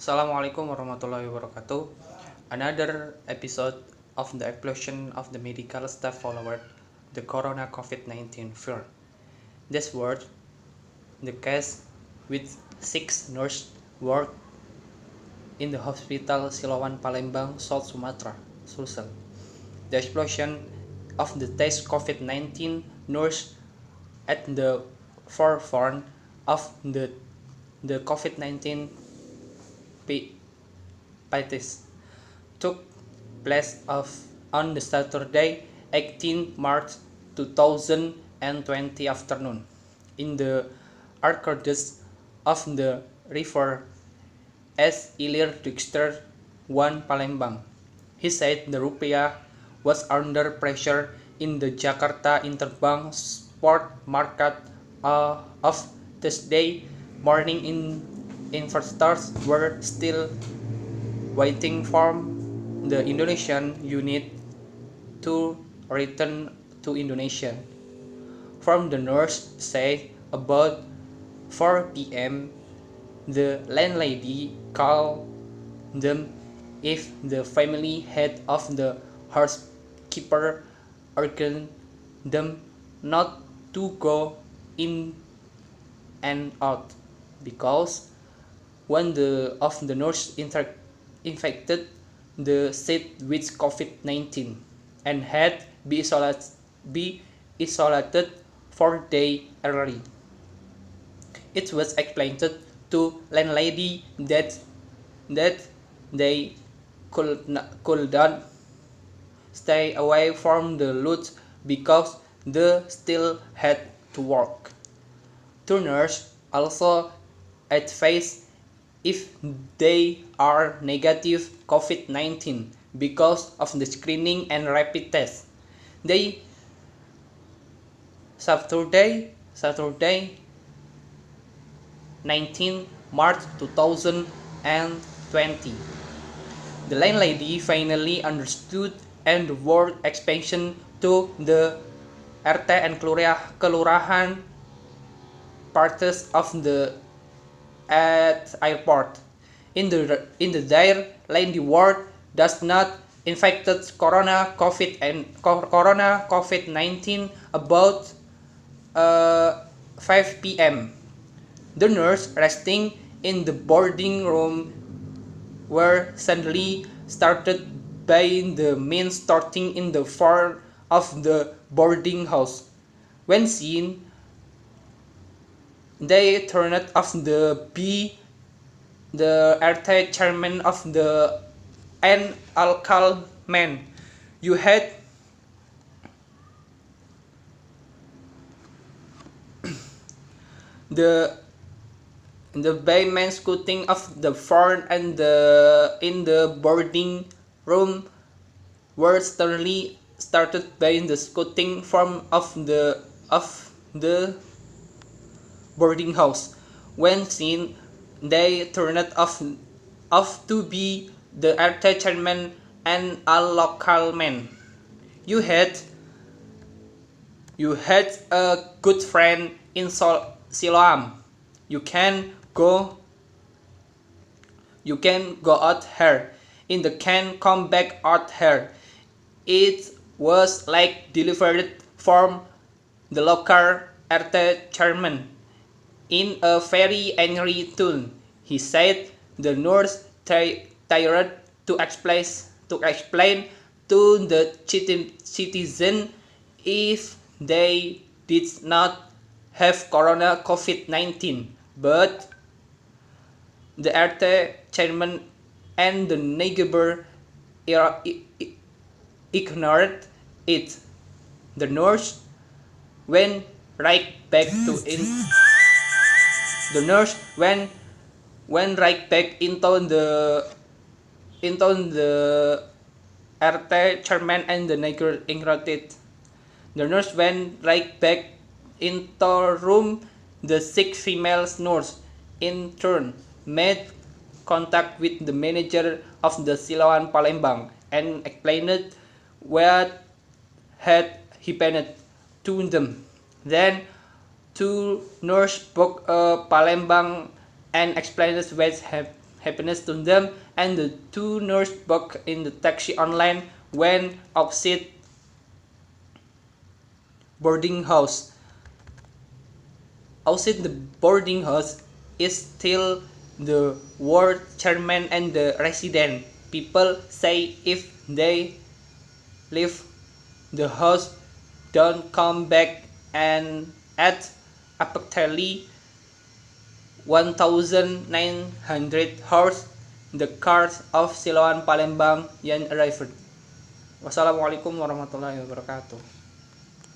Assalamualaikum warahmatullahi wabarakatuh. Another episode of the explosion of the medical staff followed the corona COVID-19 fear. This word, the case with 6 nurses worked in the hospital Siloam Palembang, South Sumatra, Sulsel. The explosion of the test COVID-19 nurse at the forefront of the COVID-19 PITES took place on the Saturday, 18 March 2020 afternoon in the arcades of the river S. Ilir Dexter 1 Palembang. He said the rupiah was under pressure in the Jakarta Interbank spot market of Thursday morning. Investors were still waiting for the Indonesian unit to return to Indonesia. From the nurse said about 4 p.m. the landlady called them if the family head of the housekeeper urged them not to go in and out because one of the nurse infected the seat with COVID-19 and had be isolated 4 days early. It was explained to landlady that they could not stay away from the lodge because they still had to work. Two nurses also advised if they are negative COVID-19 because of the screening and rapid test. They Saturday 19 March 2020. The landlady finally understood and the word expansion to the RT and kelurahan parts of the at airport. In the their landlady ward does not infected corona COVID-19 about 5 p.m. The nurse resting in the boarding room were suddenly started by the men starting in the front of the boarding house. When seen, they turned off the RT chairman of the an alcohol man. You had the bayman scooting of the front and in the boarding room were sternly started by the scooting from of the boarding house. When seen, they turned off to be the RT chairman and a local man. You had a good friend in Siloam. You can go out here. In the can come back out here. It was like delivered from the local RT chairman. In a very angry tone, he said the nurse tried to explain to the citizen if they did not have corona COVID-19, but the RT chairman and the neighbor ignored it. The nurse went right back to The nurse went right back into the RT chairman and the neighbor ignored it. The nurse went right back into room. The 6 female nurse in turn made contact with the manager of the Siloam Palembang and explained what had happened to them. Then two nurses spoke Palembang and explained what happiness to them, and the two nurses booked in the taxi online went opposite boarding house. Outside the boarding house is still the ward chairman and the resident. People say if they leave the house, don't come back, and at approximately 1900 hours, the cars of Siloam Palembang yan arrived. Wassalamualaikum warahmatullahi wabarakatuh.